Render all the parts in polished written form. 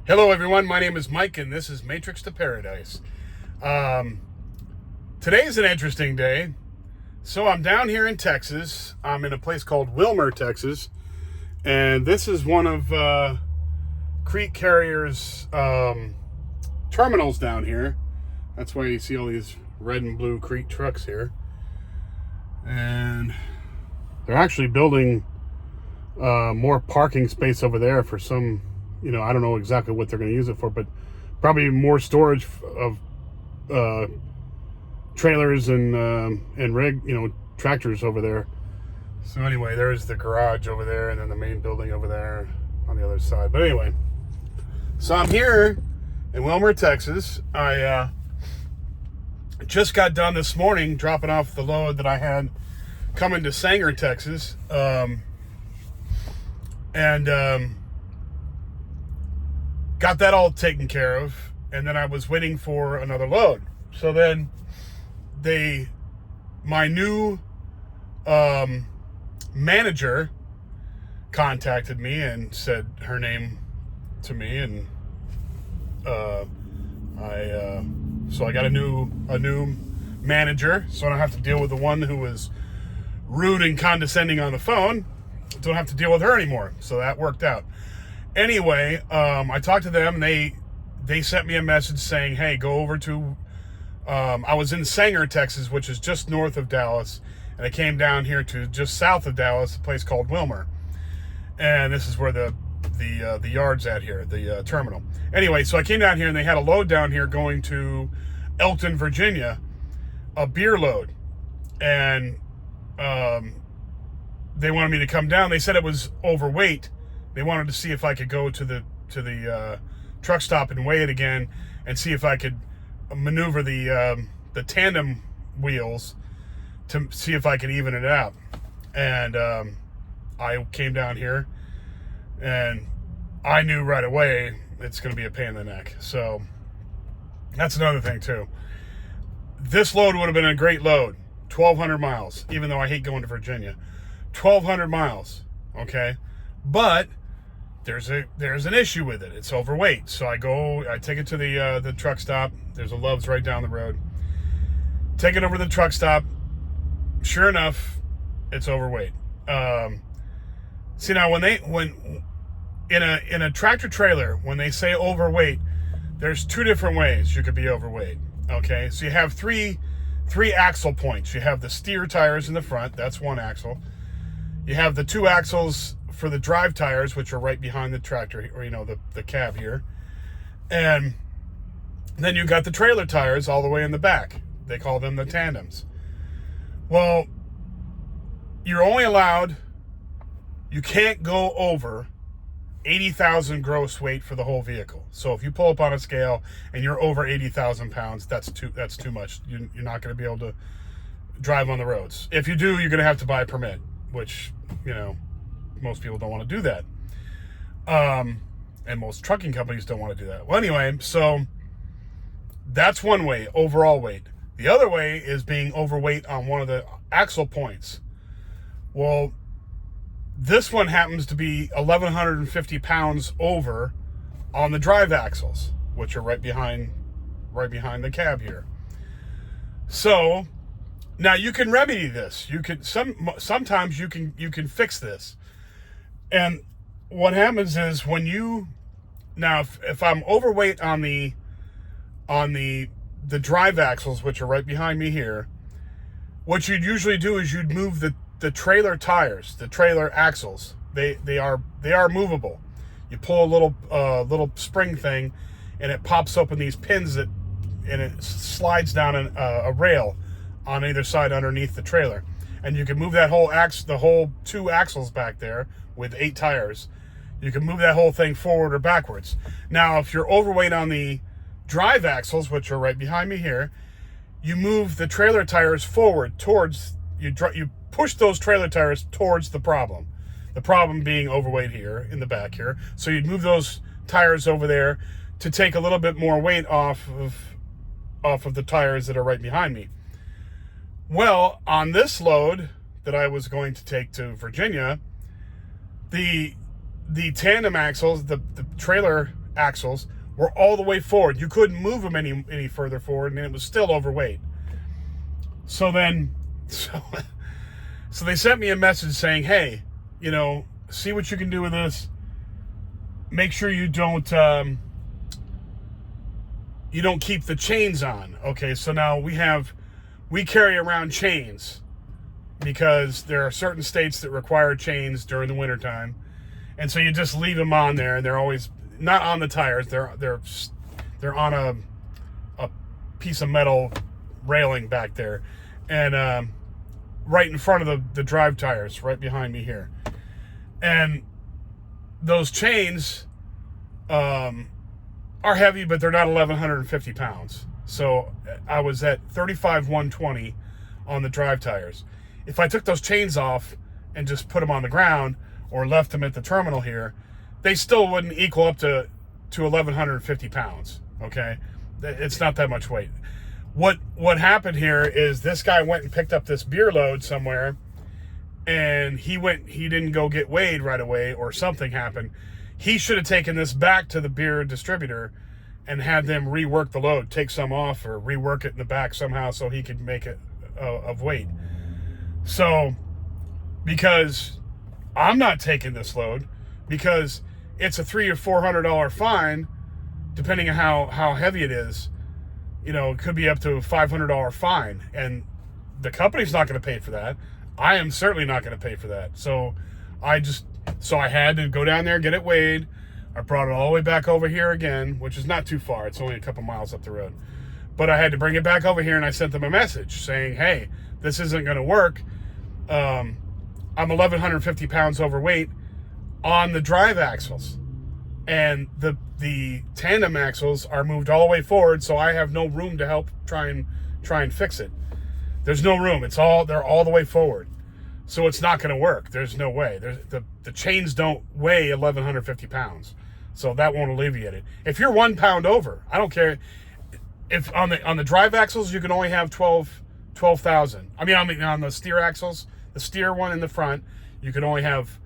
Hello, everyone. My name is Mike, and this is Matrix to Paradise. Today's an interesting day. So I'm down here in Texas. I'm in a place called Wilmer, Texas, and this is one of Creek Carrier's terminals down here. That's why you see all these red and blue Creek trucks here. And they're actually building more parking space over there for some, I don't know exactly what they're going to use it for, but probably more storage of trailers and rig, tractors over there. So anyway, there's the garage over there, and then the main building over there on the other side. But anyway, so I'm here in Wilmer, Texas. I just got done this morning dropping off the load that I had coming to Sanger, Texas. And got that all taken care of, and then I was waiting for another load. So then my new manager contacted me and said her name to me, and so I got a new manager, so I don't have to deal with the one who was rude and condescending on the phone. Don't have to deal with her anymore, so that worked out. Anyway, I talked to them, and they sent me a message saying, hey, go over to I was in Sanger, Texas, which is just north of Dallas, and I came down here to just south of Dallas, a place called Wilmer, and this is where the yard's at here, the terminal. Anyway, so I came down here, and they had a load down here going to Elkton, Virginia, a beer load, and they wanted me to come down. They said it was overweight. They wanted to see if I could go to the truck stop and weigh it again, and see if I could maneuver the tandem wheels to see if I could even it out. And I came down here, and I knew right away it's going to be a pain in the neck. So that's another thing too. This load would have been a great load, 1,200 miles, even though I hate going to Virginia. 1,200 miles, okay? But there's an issue with it. It's overweight. So I take it to the truck stop. There's a Love's right down the road. Take it over to the truck stop. Sure enough, it's overweight. See, now when in a tractor trailer, when they say overweight, there's two different ways you could be overweight. Okay, so you have three axle points. You have the steer tires in the front. That's one axle. You have the two axles for the drive tires, which are right behind the tractor, or the cab here. And then you got the trailer tires all the way in the back. They call them the tandems. Well, you're only allowed, you can't go over 80,000 gross weight for the whole vehicle. So if you pull up on a scale and you're over 80,000 pounds, that's too much. You're not going to be able to drive on the roads. If you do, you're going to have to buy a permit, which, most people don't want to do that. And most trucking companies don't want to do that. Well, anyway, so that's one way, overall weight. The other way is being overweight on one of the axle points. Well, this one happens to be 1,150 pounds over on the drive axles, which are right behind the cab here. So now you can remedy this. You can sometimes you can fix this. And what happens is when if I'm overweight on the drive axles, which are right behind me here, what you'd usually do is you'd move the trailer tires, the trailer axles. They are movable. You pull a little spring thing, and it pops open these pins and it slides down a rail on either side underneath the trailer, and you can move that the whole two axles back there with 8 tires. You can move that whole thing forward or backwards. Now, if you're overweight on the drive axles, which are right behind me here, you move the trailer tires forward towards you push those trailer tires towards the problem being overweight here in the back here. So you'd move those tires over there to take a little bit more weight off of the tires that are right behind me. Well, on this load that I was going to take to Virginia, the tandem axles, the trailer axles were all the way forward. You couldn't move them any further forward, and it was still overweight. So they sent me a message saying, hey, see what you can do with this. Make sure you don't keep the chains on. Okay, so now we carry around chains because there are certain states that require chains during the wintertime. And so you just leave them on there, and they're always not on the tires. They're on a piece of metal railing back there, and right in front of the drive tires, right behind me here. And those chains are heavy, but they're not 1,150 pounds. So I was at 35,120 on the drive tires. If I took those chains off and just put them on the ground or left them at the terminal here, they still wouldn't equal up to 1,150 pounds. Okay, it's not that much weight. What happened here is this guy went and picked up this beer load somewhere, and he didn't go get weighed right away, or something happened. He should have taken this back to the beer distributor and had them rework the load, take some off or rework it in the back somehow so he could make it of weight. So, because I'm not taking this load, because it's a $300 or $400 fine, depending on how heavy it is. It could be up to a $500 fine, and the company's not going to pay for that. I am certainly not going to pay for that. So I had to go down there and get it weighed. I brought it all the way back over here again, which is not too far. It's only a couple miles up the road. But I had to bring it back over here, and I sent them a message saying, hey, this isn't going to work. I'm 1,150 pounds overweight on the drive axles. And the tandem axles are moved all the way forward, so I have no room to help try and fix it. There's no room. They're all the way forward. So it's not going to work. There's no way. The chains don't weigh 1,150 pounds. So that won't alleviate it. If you're 1 pound over, I don't care. If on the drive axles, you can only have 12,000. I mean, on the steer axles, the steer one in the front, you can only have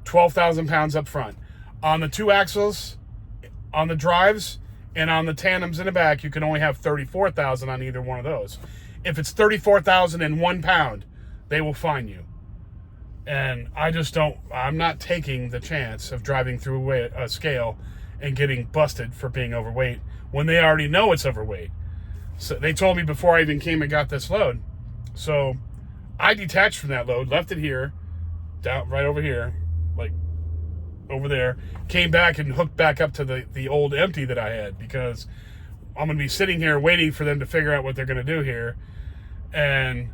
12,000 pounds up front. On the two axles, on the drives, and on the tandems in the back, you can only have 34,000 on either one of those. If it's 34,000 and 1 pound, they will fine you. And I'm not taking the chance of driving through a scale and getting busted for being overweight when they already know it's overweight. So they told me before I even came and got this load. So I detached from that load, left it here, down right over here, like over there, came back and hooked back up to the old empty that I had, because I'm going to be sitting here waiting for them to figure out what they're going to do here. And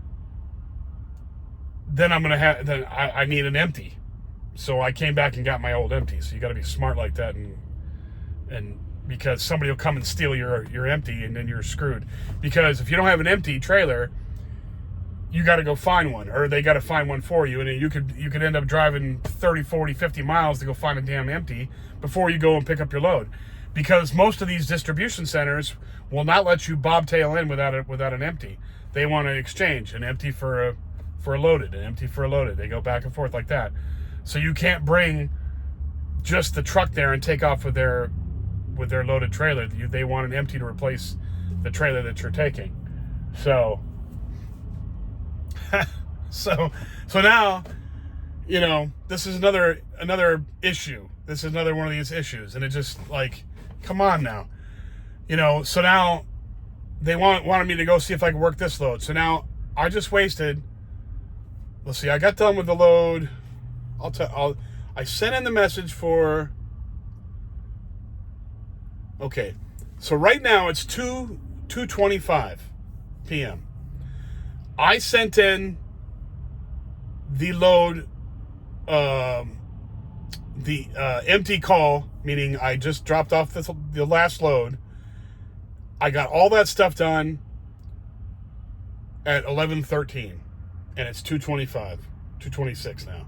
then I need an empty. So I came back and got my old empty. So you got to be smart like that, and because somebody will come and steal your empty, and then you're screwed. Because if you don't have an empty trailer, you got to go find one, or they got to find one for you, and then you could end up driving 30, 40, 50 miles to go find a damn empty before you go and pick up your load. Because most of these distribution centers will not let you bobtail in without an empty. They want to exchange an empty for a loaded, an empty for a loaded. They go back and forth like that. So you can't bring just the truck there and take off with their loaded trailer. They want an empty to replace the trailer that you're taking. So so now, this is another issue. This is another one of these issues, and it just, like, come on now. So now they wanted me to go see if I could work this load. So now I just wasted, let's see, I got done with the load. I sent in the message for, okay, so right now it's 2:25 p.m. I sent in the load, the empty call, meaning I just dropped off the last load. I got all that stuff done at 11:13, and it's 2:25, 2:26 now.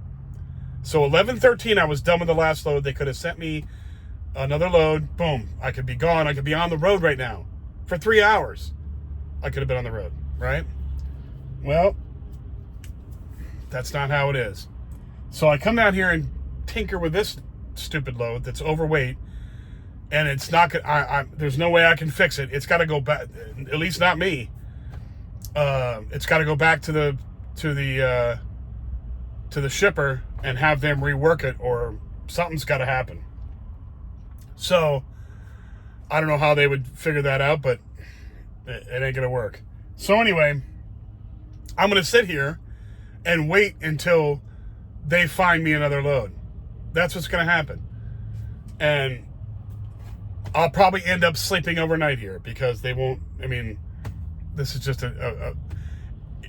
So 11:13, I was done with the last load. They could have sent me another load. Boom, I could be gone. I could be on the road right now for 3 hours. I could have been on the road, right? Well, that's not how it is. So I come down here and tinker with this stupid load that's overweight, and it's not gonna. There's no way I can fix it. It's got to go back. At least not me. It's got to go back to the shipper and have them rework it, or something's got to happen. So I don't know how they would figure that out, but it ain't gonna work. So anyway, I'm gonna sit here and wait until they find me another load. That's what's gonna happen. And I'll probably end up sleeping overnight here because they won't. I mean, this is just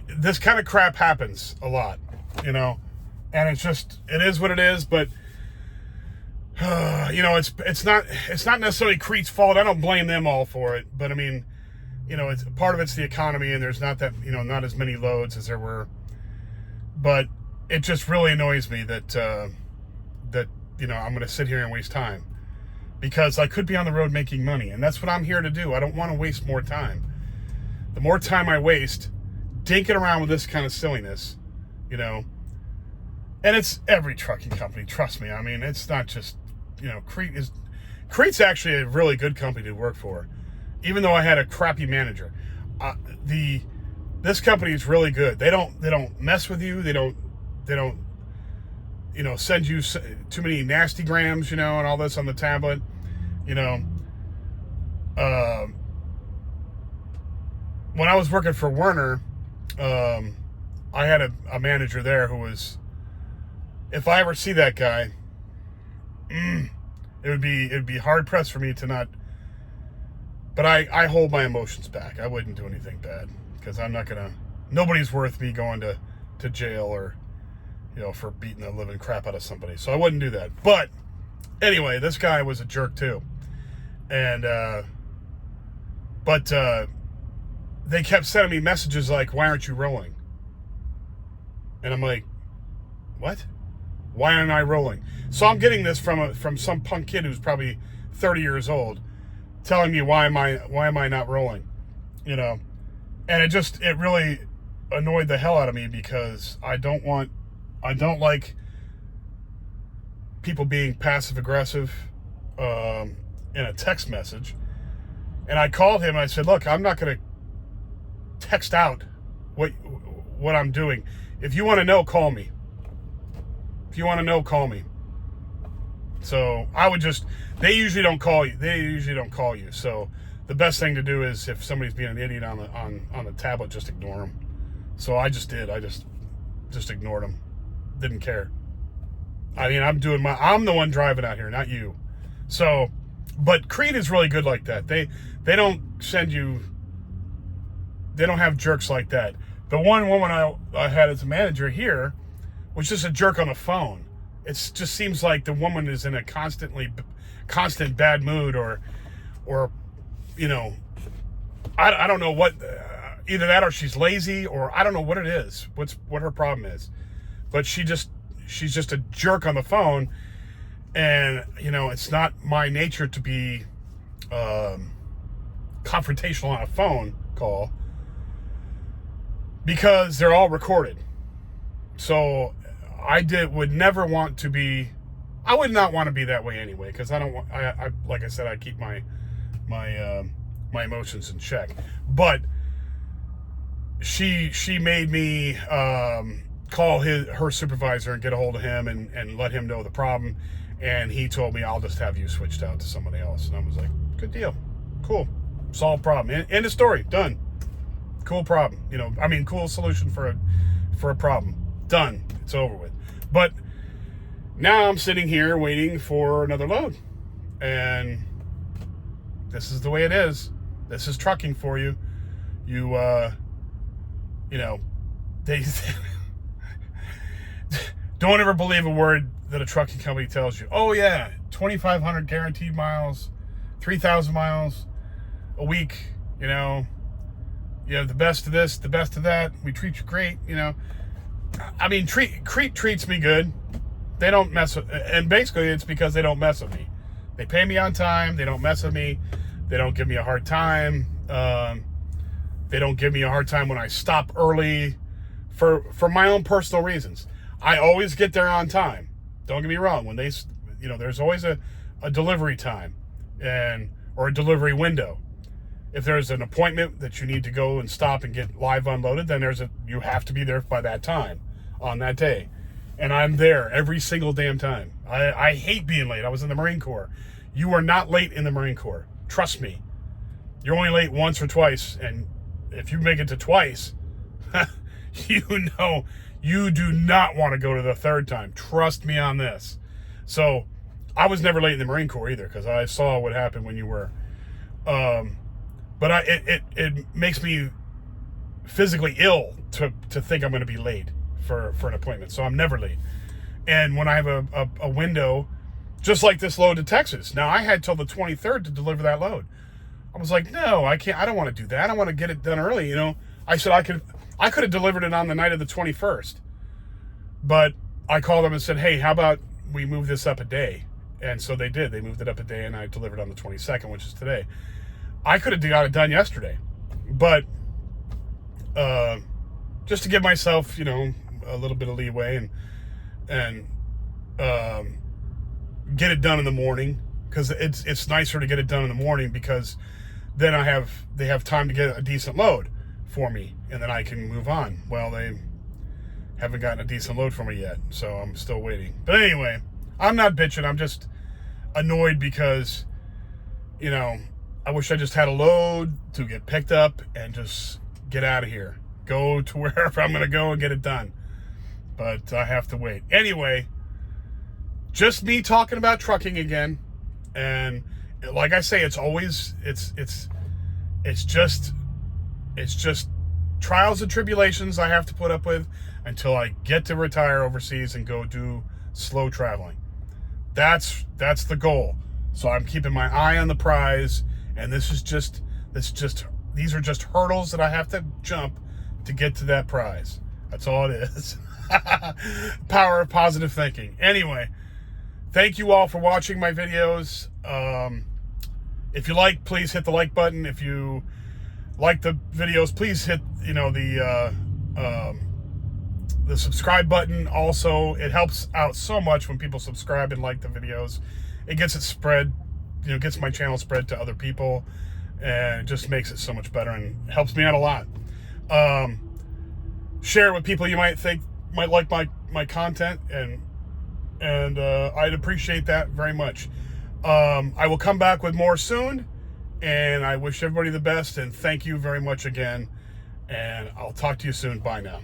this kind of crap happens a lot, you know, and it is what it is. But you know, it's not necessarily Crete's fault. I don't blame them all for it, but I mean, you know, it's part of it's the economy, and there's not not as many loads as there were. But it just really annoys me that I'm going to sit here and waste time, because I could be on the road making money, and that's what I'm here to do. I don't want to waste more time. The more time I waste dinking around with this kind of silliness, you know, and it's every trucking company, trust me. I mean, it's not just, you know, Crete's actually a really good company to work for, even though I had a crappy manager. This company is really good. They don't mess with you. They don't you know, send you too many nasty grams, you know, and all this on the tablet, you know. When I was working for Werner, I had a manager there who was, if I ever see that guy, it would be hard pressed for me to not. But I hold my emotions back. I wouldn't do anything bad, because I'm not gonna. Nobody's worth me going to jail, or, you know, for beating the living crap out of somebody. So I wouldn't do that. But anyway, this guy was a jerk too, and they kept sending me messages like, "Why aren't you rolling?" And I'm like, "What? Why aren't I rolling?" So I'm getting this from some punk kid who's probably 30 years old, telling me why am I not rolling, you know. And it really annoyed the hell out of me, because I don't like people being passive aggressive in a text message. And I called him and I said, "Look, I'm not going to text out what I'm doing. If you want to know, call me. If you want to know, call me." So they usually don't call you. So the best thing to do is, if somebody's being an idiot on the tablet, just ignore them. So I just did. I just ignored them. Didn't care. I mean, I'm the one driving out here, not you. So, but Crete is really good like that. They don't send you. They don't have jerks like that. The one woman I had as a manager here was just a jerk on the phone. It just seems like the woman is in a constant bad mood, or you know, I don't know what, either that or she's lazy, or I don't know what it is, what her problem is. But she's just a jerk on the phone, and, you know, it's not my nature to be confrontational on a phone call, because they're all recorded. So I would never want to be. I would not want to be that way anyway, because I don't want. I like I said, I keep my emotions in check. But she made me call her supervisor and get a hold of him and let him know the problem. And he told me, "I'll just have you switched out to somebody else." And I was like, "Good deal, cool, solved problem. End of story, done. Cool problem. You know, I mean, cool solution for a problem. Done. It's over with." But now I'm sitting here waiting for another load, and this is the way it is. This is trucking for you. You know, they don't ever believe a word that a trucking company tells you. "Oh yeah, 2,500 guaranteed miles, 3,000 miles a week. You know, you have the best of this, the best of that. We treat you great." You know, I mean, Crete treats me good. They don't mess with, and basically it's because they don't mess with me. They pay me on time. They don't mess with me. They don't give me a hard time. They don't give me a hard time when I stop early for my own personal reasons. I always get there on time. Don't get me wrong. When they, you know, there's always a delivery time, or a delivery window. If there's an appointment that you need to go and stop and get live unloaded, then you have to be there by that time on that day. And I'm there every single damn time. I hate being late. I was in the Marine Corps. You are not late in the Marine Corps. Trust me. You're only late once or twice. And if you make it to twice, you know you do not want to go to the third time. Trust me on this. So I was never late in the Marine Corps either, because I saw what happened when you were. But it makes me physically ill to think I'm going to be late for an appointment. So I'm never late. And when I have a window, just like this load to Texas. Now, I had till the 23rd to deliver that load. I was like, no, I can't. I don't want to do that. I want to get it done early. I said I could have delivered it on the night of the 21st. But I called them and said, hey, how about we move this up a day? And so they did. They moved it up a day, and I delivered on the 22nd, which is today. I could have got it done yesterday, but just to give myself, a little bit of leeway and get it done in the morning, because it's nicer to get it done in the morning, because then they have time to get a decent load for me, and then I can move on. Well, they haven't gotten a decent load for me yet, so I'm still waiting. But anyway, I'm not bitching. I'm just annoyed because, I wish I just had a load to get picked up and just get out of here. Go to wherever I'm going to go and get it done. But I have to wait. Anyway, just me talking about trucking again. And like I say, it's just trials and tribulations I have to put up with until I get to retire overseas and go do slow traveling. That's the goal. So I'm keeping my eye on the prize. And these are just hurdles that I have to jump to get to that prize. That's all it is. Power of positive thinking. Anyway, thank you all for watching my videos. If you like, please hit the like button. If you like the videos, please hit the subscribe button. Also, it helps out so much when people subscribe and like the videos. It gets it spread. Gets my channel spread to other people, and it just makes it so much better and helps me out a lot. Share it with people you might think might like my content, and I'd appreciate that very much. I will come back with more soon, and I wish everybody the best, and thank you very much again, and I'll talk to you soon. Bye now.